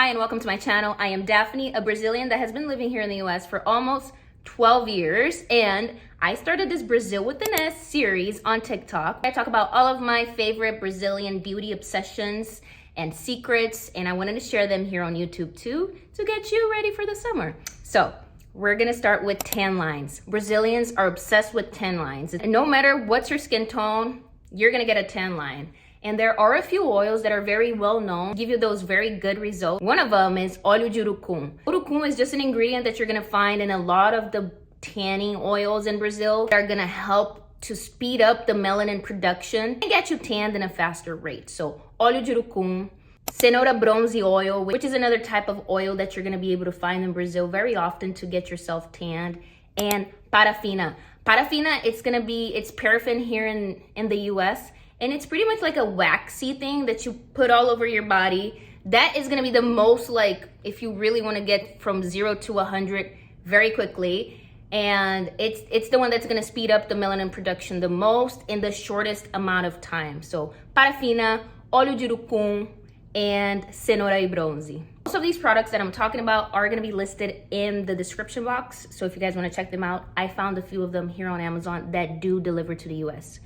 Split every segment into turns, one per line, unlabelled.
Hi and welcome to my channel. I am Daphne, a Brazilian that has been living here in the US for almost 12 years, and I started this Brazil with an S series on TikTok. I talk about all of my favorite Brazilian beauty obsessions and secrets, and I wanted to share them here on YouTube too to get you ready for the summer. So we're gonna start with tan lines. Brazilians are obsessed with tan lines, and no matter what's your skin tone, you're gonna get a tan line. And there are a few oils that are very well known, give you those very good results. One of them is óleo de urucum. Urucum is just an ingredient that you're gonna find in a lot of the tanning oils in Brazil that are gonna help to speed up the melanin production and get you tanned in a faster rate. So óleo de urucum, cenoura bronze oil, which is another type of oil that you're gonna be able to find in Brazil very often to get yourself tanned, and parafina. Parafina, it's paraffin here in the US, and it's pretty much like a waxy thing that you put all over your body. That is gonna be the most, like, if you really wanna get from 0 to 100 very quickly. And it's the one that's gonna speed up the melanin production the most in the shortest amount of time. So parafina, óleo de urucum, and cenoura bronze. Most of these products that I'm talking about are gonna be listed in the description box. So if you guys wanna check them out, I found a few of them here on Amazon that do deliver to the US.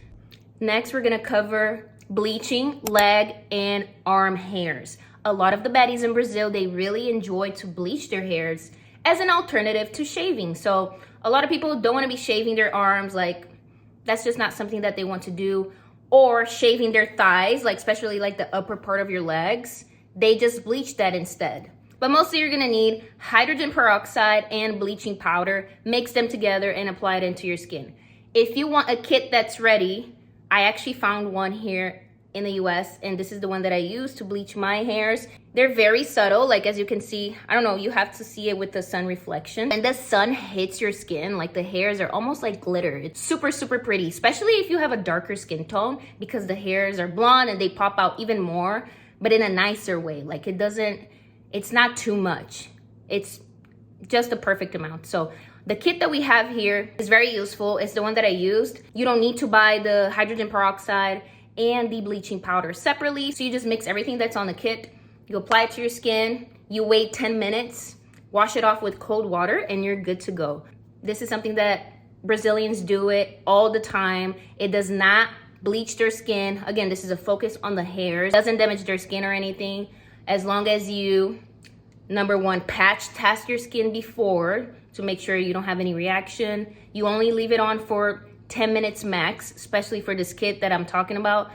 Next, we're gonna cover bleaching leg and arm hairs. A lot of the baddies in Brazil, they really enjoy to bleach their hairs as an alternative to shaving. So a lot of people don't wanna be shaving their arms, like that's just not something that they want to do. Or shaving their thighs, like especially like the upper part of your legs. They just bleach that instead. But mostly you're gonna need hydrogen peroxide and bleaching powder, mix them together and apply it into your skin. If you want a kit that's ready, I actually found one here in the US, and this is the one that I use to bleach my hairs. They're very subtle, like as you can see, I don't know, you have to see it with the sun reflection. And the sun hits your skin, like the hairs are almost like glitter. It's super, super pretty, especially if you have a darker skin tone, because the hairs are blonde and they pop out even more, but in a nicer way. Like it's not too much. It's just the perfect amount. So the kit that we have here is very useful. It's the one that I used. You don't need to buy the hydrogen peroxide and the bleaching powder separately. So you just mix everything that's on the kit. You apply it to your skin. You wait 10 minutes, wash it off with cold water, and you're good to go. This is something that Brazilians do it all the time. It does not bleach their skin. Again, this is a focus on the hairs. It doesn't damage their skin or anything. As long as you, number one, patch test your skin before to make sure you don't have any reaction. You only leave it on for 10 minutes max, especially for this kit that I'm talking about.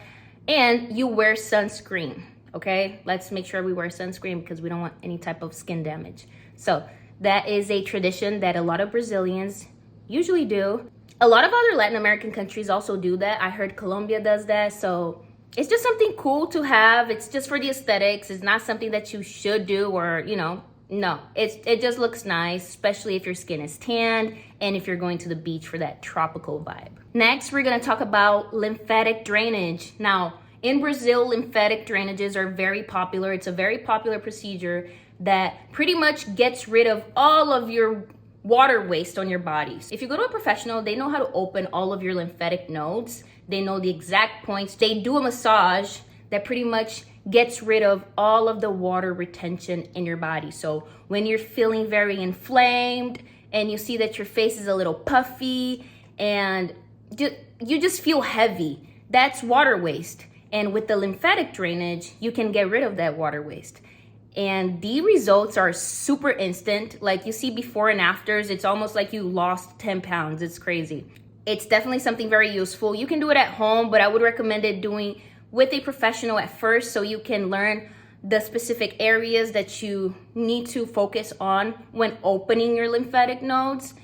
And you wear sunscreen, okay? Let's make sure we wear sunscreen because we don't want any type of skin damage. So that is a tradition that a lot of Brazilians usually do. A lot of other Latin American countries also do that. I heard Colombia does that. So it's just something cool to have. It's just for the aesthetics. It's not something that you should do or, you know, no, it just looks nice, especially if your skin is tanned and if you're going to the beach for that tropical vibe. Next, we're gonna talk about lymphatic drainage. Now, in Brazil, lymphatic drainages are very popular. It's a very popular procedure that pretty much gets rid of all of your water waste on your body. If you go to a professional, they know how to open all of your lymphatic nodes. They know the exact points. They do a massage that pretty much gets rid of all of the water retention in your body. So when you're feeling very inflamed and you see that your face is a little puffy and you just feel heavy, that's water waste. And with the lymphatic drainage, you can get rid of that water waste. And the results are super instant. Like you see before and afters, it's almost like you lost 10 pounds. It's crazy. It's definitely something very useful. You can do it at home, but I would recommend it doing with a professional at first so you can learn the specific areas that you need to focus on when opening your lymphatic nodes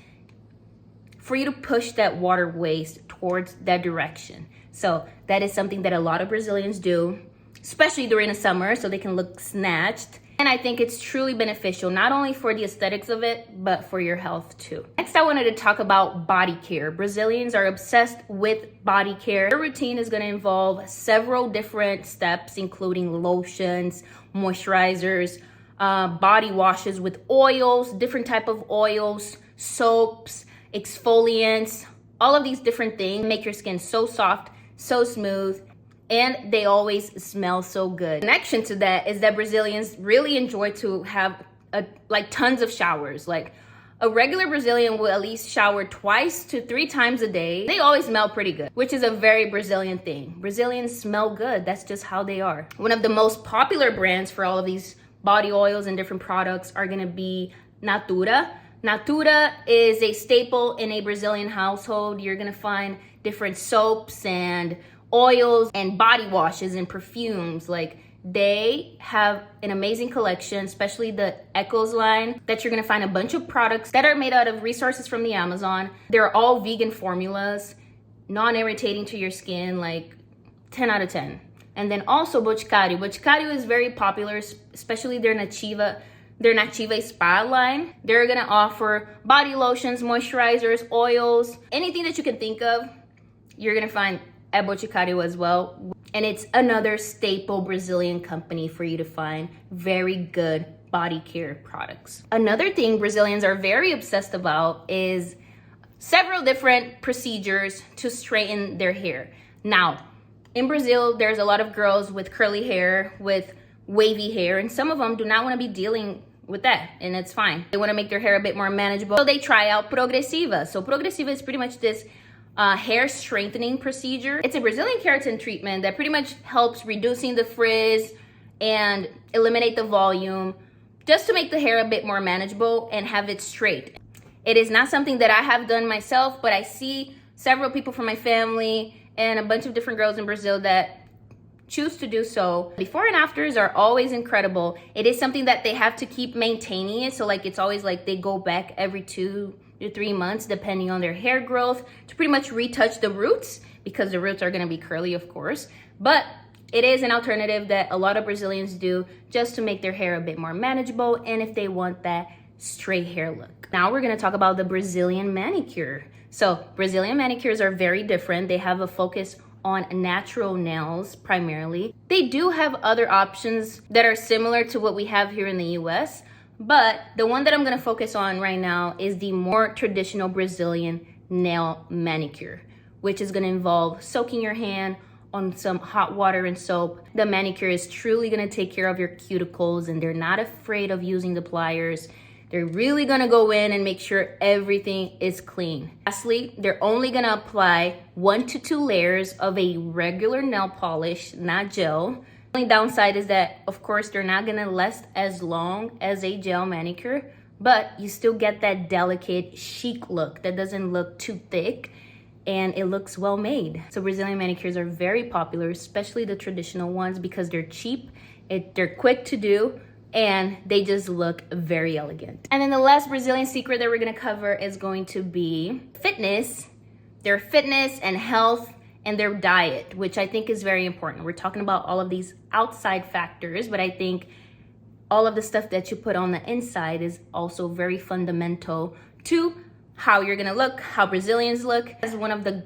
for you to push that water waste towards that direction. So that is something that a lot of Brazilians do, especially during the summer, so they can look snatched. And I think it's truly beneficial, not only for the aesthetics of it, but for your health too. Next, I wanted to talk about body care. Brazilians are obsessed with body care. Their routine is gonna involve several different steps, including lotions, moisturizers, body washes with oils, different type of oils, soaps, exfoliants, all of these different things make your skin so soft, so smooth, and they always smell so good. Connection to that is that Brazilians really enjoy to have like tons of showers. Like a regular Brazilian will at least shower 2 to 3 times a day. They always smell pretty good, which is a very Brazilian thing. Brazilians smell good. That's just how they are. One of the most popular brands for all of these body oils and different products are gonna be Natura. Natura is a staple in a Brazilian household. You're gonna find different soaps and oils and body washes and perfumes. Like, they have an amazing collection, especially the Echoes line, that you're gonna find a bunch of products that are made out of resources from the Amazon. They're all vegan formulas, non-irritating to your skin, like 10 out of 10. And then also Boticário. Boticário is very popular, especially their Nativa Spa line. They're gonna offer body lotions, moisturizers, oils, anything that you can think of, you're gonna find at Boticário as well. And it's another staple Brazilian company for you to find very good body care products. Another thing Brazilians are very obsessed about is several different procedures to straighten their hair. Now, in Brazil, there's a lot of girls with curly hair, with wavy hair, and some of them do not want to be dealing with that, and it's fine. They want to make their hair a bit more manageable, so they try out Progressiva. So Progressiva is pretty much this hair strengthening procedure. It's a Brazilian keratin treatment that pretty much helps reducing the frizz and eliminate the volume, just to make the hair a bit more manageable and have it straight. It is not something that I have done myself, but I see several people from my family and a bunch of different girls in Brazil that choose to do so. Before and afters are always incredible. It is something that they have to keep maintaining it. So like, it's always like they go back every 2 to 3 months, depending on their hair growth, to pretty much retouch the roots, because the roots are gonna be curly, of course. But it is an alternative that a lot of Brazilians do just to make their hair a bit more manageable, and if they want that straight hair look. Now we're gonna talk about the Brazilian manicure. So Brazilian manicures are very different. They have a focus on natural nails primarily. They do have other options that are similar to what we have here in the US, but the one that I'm gonna focus on right now is the more traditional Brazilian nail manicure, which is gonna involve soaking your hand on some hot water and soap. The manicure is truly gonna take care of your cuticles, and they're not afraid of using the pliers. They're really gonna go in and make sure everything is clean. Lastly, they're only gonna apply 1 to 2 layers of a regular nail polish, not gel. The only downside is that, of course, they're not gonna last as long as a gel manicure, but you still get that delicate, chic look that doesn't look too thick, and it looks well made. So Brazilian manicures are very popular, especially the traditional ones, because they're cheap, they're quick to do, and they just look very elegant. And then the last Brazilian secret that we're gonna cover is going to be fitness, their fitness and health, and their diet, which I think is very important. We're talking about all of these outside factors, but I think all of the stuff that you put on the inside is also very fundamental to how you're gonna look, how Brazilians look. As one of the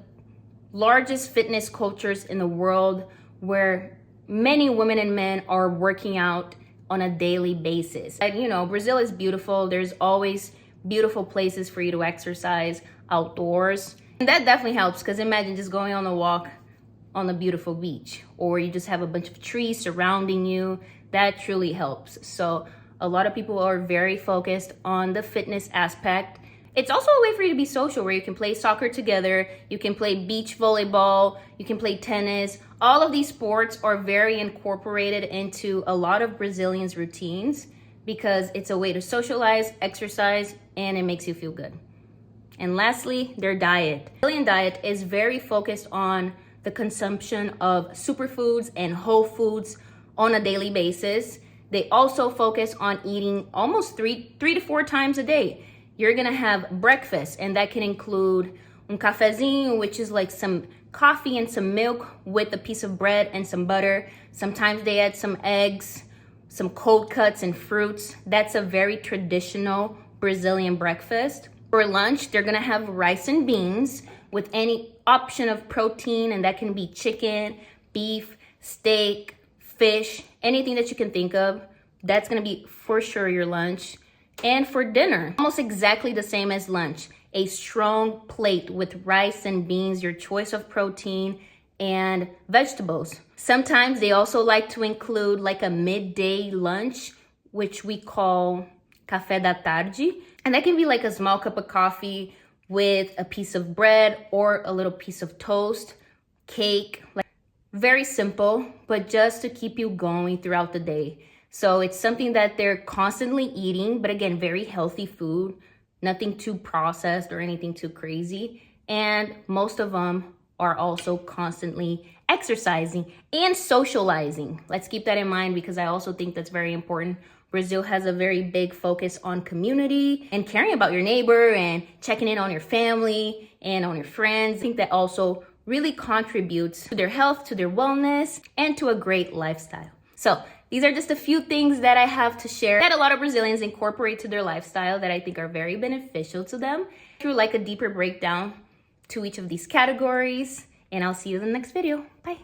largest fitness cultures in the world, where many women and men are working out on a daily basis. And you know, Brazil is beautiful. There's always beautiful places for you to exercise outdoors. And that definitely helps, because imagine just going on a walk on a beautiful beach, or you just have a bunch of trees surrounding you. That truly helps. So a lot of people are very focused on the fitness aspect. It's also a way for you to be social, where you can play soccer together, you can play beach volleyball, you can play tennis. All of these sports are very incorporated into a lot of Brazilians' routines, because it's a way to socialize, exercise, and it makes you feel good. And lastly, their diet. The Brazilian diet is very focused on the consumption of superfoods and whole foods on a daily basis. They also focus on eating almost three to 4 times a day. You're gonna have breakfast, and that can include un cafezinho, which is like some coffee and some milk with a piece of bread and some butter. Sometimes they add some eggs, some cold cuts and fruits. That's a very traditional Brazilian breakfast. For lunch, they're gonna have rice and beans with any option of protein, and that can be chicken, beef, steak, fish, anything that you can think of. That's gonna be for sure your lunch. And for dinner, almost exactly the same as lunch. A strong plate with rice and beans, your choice of protein, and vegetables. Sometimes they also like to include like a midday lunch, which we call café da tarde. And that can be like a small cup of coffee with a piece of bread or a little piece of toast, cake, like very simple, but just to keep you going throughout the day. So it's something that they're constantly eating, but again, very healthy food, nothing too processed or anything too crazy. And most of them are also constantly exercising and socializing. Let's keep that in mind because I also think that's very important. Brazil has a very big focus on community and caring about your neighbor and checking in on your family and on your friends. I think that also really contributes to their health, to their wellness, and to a great lifestyle. So these are just a few things that I have to share that a lot of Brazilians incorporate to their lifestyle that I think are very beneficial to them. Through like a deeper breakdown to each of these categories, and I'll see you in the next video. Bye.